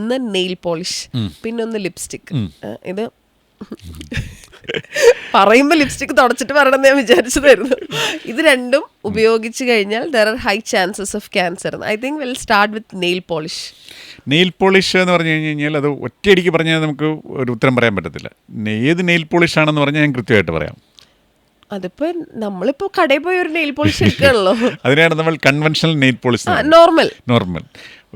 ഒന്ന് nail polish, പിന്നെ ഒന്ന് ലിപ്സ്റ്റിക്. ഇത് പറയുമ്പോൾ ലിപ്സ്റ്റിക് തുടച്ചിട്ട് പറയണമെന്ന് ഞാൻ വിചാരിച്ചതായിരുന്നു. ഇത് രണ്ടും ഉപയോഗിച്ച് കഴിഞ്ഞാൽ there are high chances of cancer. I think will start with nail polish. Nail polish എന്ന് പറഞ്ഞു കഴിഞ്ഞാൽ അത് ഒറ്റയടിക്ക് പറഞ്ഞാൽ നമുക്ക് ഒരു ഉത്തരം പറയാൻ പറ്റത്തില്ല. ഏത് നെയിൽ പോളിഷ് ആണെന്ന് പറഞ്ഞാൽ ഞാൻ കൃത്യമായിട്ട് പറയാം. അതിപ്പോ നമ്മളിപ്പോ കടയിൽ പോയി ഒരു നെയിൽ പോളിഷ് എടുക്കുകയാണല്ലോ. അതിനാണ് നമ്മൾ കൺവെൻഷണൽ നെയിൽ പോളിഷ്. നോർമൽ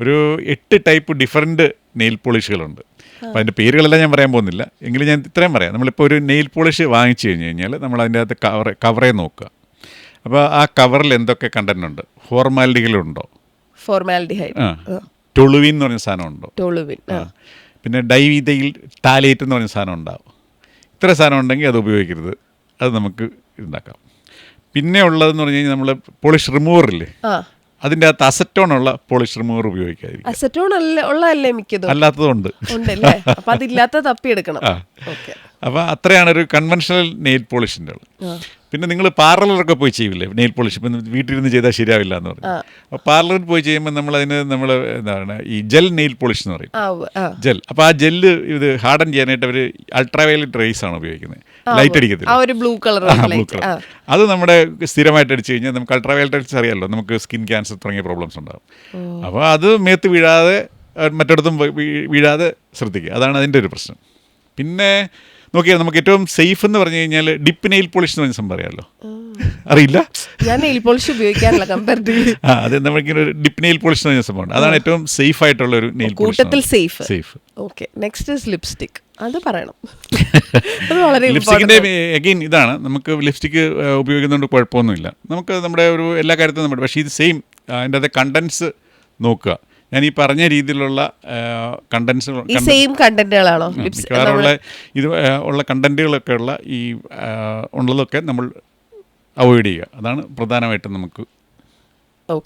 ഒരു 8 ടൈപ്പ് ഡിഫറെൻറ്റ് നെയിൽ പോളിഷുകളുണ്ട്. അപ്പോൾ അതിൻ്റെ പേരുകളെല്ലാം ഞാൻ പറയാൻ പോകുന്നില്ല, എങ്കിലും ഞാൻ ഇത്രയും പറയാം. നമ്മളിപ്പോൾ ഒരു നെയിൽ പോളിഷ് വാങ്ങിച്ചു കഴിഞ്ഞ് കഴിഞ്ഞാൽ നമ്മൾ അതിൻ്റെ അകത്ത് കവറേ നോക്കുക. അപ്പോൾ ആ കവറിൽ എന്തൊക്കെ കണ്ടന്റ് ഉണ്ട്, ഫോർമാലിറ്റികളുണ്ടോ, ടൊളുവിൻ എന്ന് പറഞ്ഞ സാധനം ഉണ്ടോ, പിന്നെ ഡൈവീതയിൽ ടാലേറ്റ് എന്ന് പറഞ്ഞ സാധനം ഉണ്ടാവും. ഇത്ര സാധനം ഉണ്ടെങ്കിൽ അത് ഉപയോഗിക്കരുത്, അത് നമുക്ക് ഉണ്ടാക്കാം. പിന്നെ ഉള്ളതെന്ന് പറഞ്ഞു കഴിഞ്ഞാൽ നമ്മൾ പോളിഷ് റിമൂവറില്ലേ, അതിൻ്റെ അകത്ത് അസറ്റോണുള്ള പോളിഷ് റിമൂവർ ഉപയോഗിക്കാതിരിക്കും. അസറ്റോൺ ഉള്ളതല്ലേ മിക്കതും, അല്ലാത്തതുണ്ട്. അപ്പോൾ അത്രയാണ് ഒരു കൺവെൻഷണൽ നെയിൽ പോളിഷിൻ്റെ ഉള്ളത്. പിന്നെ നിങ്ങൾ പാർലറിലൊക്കെ പോയി ചെയ്യില്ലേ നെയിൽ പോളിഷ്, ഇപ്പം വീട്ടിലിരുന്ന് ചെയ്താൽ ശരിയാവില്ല എന്ന് പറഞ്ഞു. അപ്പോൾ പാർലറിൽ പോയി ചെയ്യുമ്പോൾ നമ്മൾ എന്താണ് ഈ ജെൽ നെയിൽ പോളിഷ് എന്ന് പറയും, ജെൽ. അപ്പോൾ ആ ജെല്ല് ഇത് ഹാർഡൻ ചെയ്യാനായിട്ട് അവർ അൾട്രാവയലറ്റ് റേസ് ആണ് ഉപയോഗിക്കുന്നത്, ലൈറ്റ് അടിക്കത്തില്ല, ബ്ലൂ കളർ. അത് നമ്മുടെ സ്ഥിരമായിട്ട് അടിച്ചു കഴിഞ്ഞാൽ നമുക്ക് അൾട്രാവയലറ്റ് റേസ് അറിയാമല്ലോ, നമുക്ക് സ്കിൻ ക്യാൻസർ തുടങ്ങിയ പ്രോബ്ലംസ് ഉണ്ടാകും. അപ്പോൾ അത് മേത്ത് വീഴാതെ മറ്റിടത്തും വീഴാതെ ശ്രദ്ധിക്കുക, അതാണ് അതിൻ്റെ ഒരു പ്രശ്നം. പിന്നെ നോക്കിയാൽ നമുക്ക് ഏറ്റവും സേഫ് എന്ന് പറഞ്ഞു കഴിഞ്ഞാൽ ഡിപ്പ് നെയിൽ പോളിഷ് എന്ന് പറഞ്ഞ സംഭവം അറിയാമല്ലോ, അറിയില്ല? ഞാൻ നെയിൽ പോളിഷ് ഉപയോഗിക്കാറില്ല കമ്പാരിറ്റീവ്ലി. അതെ, നമുക്കിങ്ങനെ ഒരു ഡിപ്പ് നെയിൽ പോളിഷ് എന്ന് പറഞ്ഞ സംഭവം, അതാണ് ഏറ്റവും സേഫ് ആയിട്ടുള്ള ഒരു nail polish. Safe. Okay, next is lipstick. അത് പറയണം. ലിപ്സ്റ്റിക്കിൻ്റെ അഗെയിൻ ഇതാണ്, നമുക്ക് ലിപ്സ്റ്റിക്ക് ഉപയോഗിക്കുന്നതുകൊണ്ട് കുഴപ്പമൊന്നുമില്ല, നമുക്ക് നമ്മുടെ ഒരു എല്ലാ കാര്യത്തിലും നമ്മുടെ, പക്ഷേ ഇത് സെയിം അതിൻ്റെ അത് കണ്ടൻസ് നോക്കുക. ഞാൻ ഈ പറഞ്ഞ രീതിയിലുള്ള കണ്ടന്റുകളാണോ മിക്കവാറുള്ള ഇത് ഉള്ള കണ്ടന്റുകളൊക്കെ ഉള്ള ഈ ഉള്ളതൊക്കെ നമ്മൾ അവോയ്ഡ് ചെയ്യുക, അതാണ് പ്രധാനമായിട്ടും നമുക്ക്. ഓക്കെ.